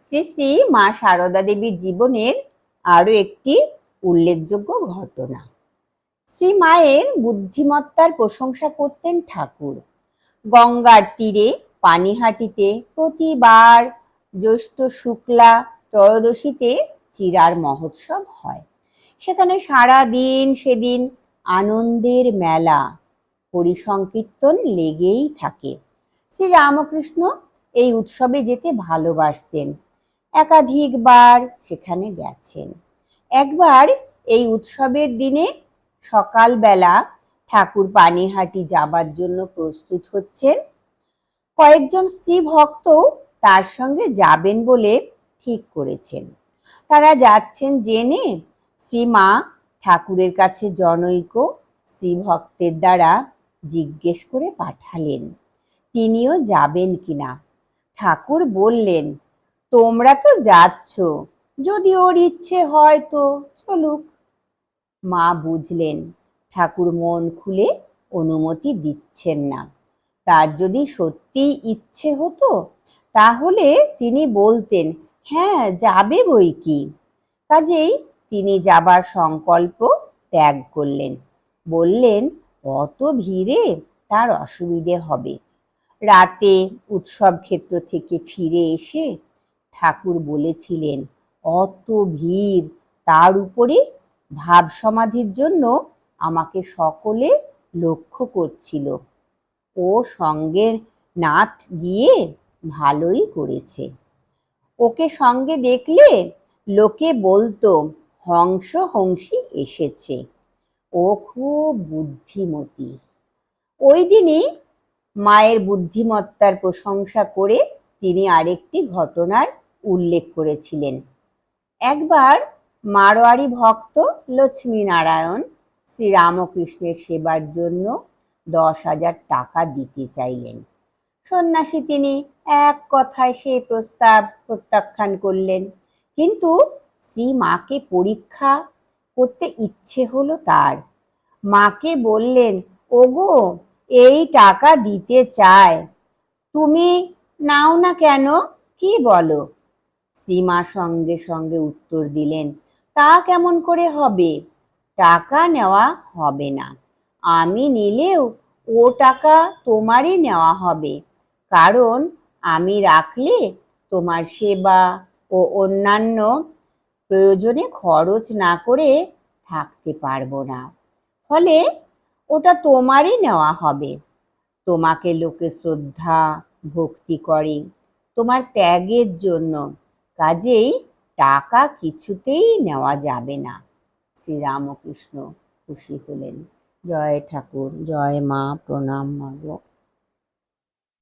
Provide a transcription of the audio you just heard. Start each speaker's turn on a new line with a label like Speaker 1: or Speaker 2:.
Speaker 1: শ্রী শ্রী মা সারদা দেবীর জীবনের আরো একটি উল্লেখযোগ্য ঘটনা। শ্রী মায়ের বুদ্ধিমত্তার প্রশংসা করতেন ঠাকুর। গঙ্গার তীরে পানিহাটিতে প্রতিবার জ্যৈষ্ঠ শুক্লা ত্রয়োদশীতে চিরার মহোৎসব হয়। সেখানে সারা দিন সেদিন আনন্দের মেলা, হরিসংকীর্তন লেগেই থাকে। শ্রী রামকৃষ্ণ এই উৎসবে যেতে ভালোবাসতেন, একাধিকবার সেখানে গেছেন। একবার এই উৎসবের দিনে সকালবেলা ঠাকুর পানিহাটি যাবার জন্য প্রস্তুত হচ্ছেন। কয়েকজন স্ত্রী ভক্ত তার সঙ্গে যাবেন বলে ঠিক করেছেন। তারা যাচ্ছেন জেনে শ্রীমা ঠাকুরের কাছে জনৈক স্ত্রী ভক্তের দ্বারা জিজ্ঞেস করে পাঠালেন তিনিও যাবেন কিনা। ঠাকুর বললেন, তোমরা তো যাচ্ছ, যদি ওর ইচ্ছে হয় তো চলুক। মা বুঝলেন ঠাকুর মন খুলে অনুমতি দিচ্ছেন না। তার যদি সত্যি ইচ্ছে হতো তাহলে তিনি বলতেন, হ্যাঁ যাবে বই কি। কাজেই তিনি যাবার সংকল্প ত্যাগ করলেন। বললেন, অত ভিড়ে তার অসুবিধে হবে। রাতে উৎসব ক্ষেত্র থেকে ফিরে এসে ঠাকুর বলেছিলেন, অত ভিড়, তার উপরে ভাব সমাধির জন্য আমাকে সকলে লক্ষ্য করছিল। ও সঙ্গের নাথ গিয়ে ভালোই করেছে। ওকে সঙ্গে দেখলে লোকে বলতো হংস হংসী এসেছে, ও খুব বুদ্ধিমতী। ওই দিনই মায়ের বুদ্ধিমত্তার প্রশংসা করে তিনি আরেকটি ঘটনার উল্লেখ করেছিলেন। একবার মারোয়ারি ভক্ত লক্ষ্মীনারায়ণ শ্রীরামকৃষ্ণের সেবার জন্য 10,000 টাকা দিতে চাইলেন। সন্ন্যাসী তিনি এক কথায় সেই প্রস্তাব প্রত্যাখ্যান করলেন। কিন্তু শ্রী মাকে পরীক্ষা করতে ইচ্ছে হলো তার। মাকে বললেন, ওগো এই টাকা দিতে চায়, তুমি নাও না কেন, কি বলো? শ্রীমা সঙ্গে সঙ্গে উত্তর দিলেন, তা কেমন করে হবে? টাকা নেওয়া হবে না। আমি নিলেও ও টাকা তোমারই নেওয়া হবে, কারণ আমি রাখলে তোমার সেবা ও অন্যান্য প্রয়োজনে খরচ না করে থাকতে পারবো না। ফলে ওটা তোমারই নেওয়া হবে। তোমাকে লোকে শ্রদ্ধা ভক্তি করে তোমার ত্যাগের জন্য, কাজেই টাকা কিছুতেই নেওয়া যাবে না। শ্রীরামকৃষ্ণ খুশি হলেন। জয় ঠাকুর, জয় মা, প্রণাম মাগো।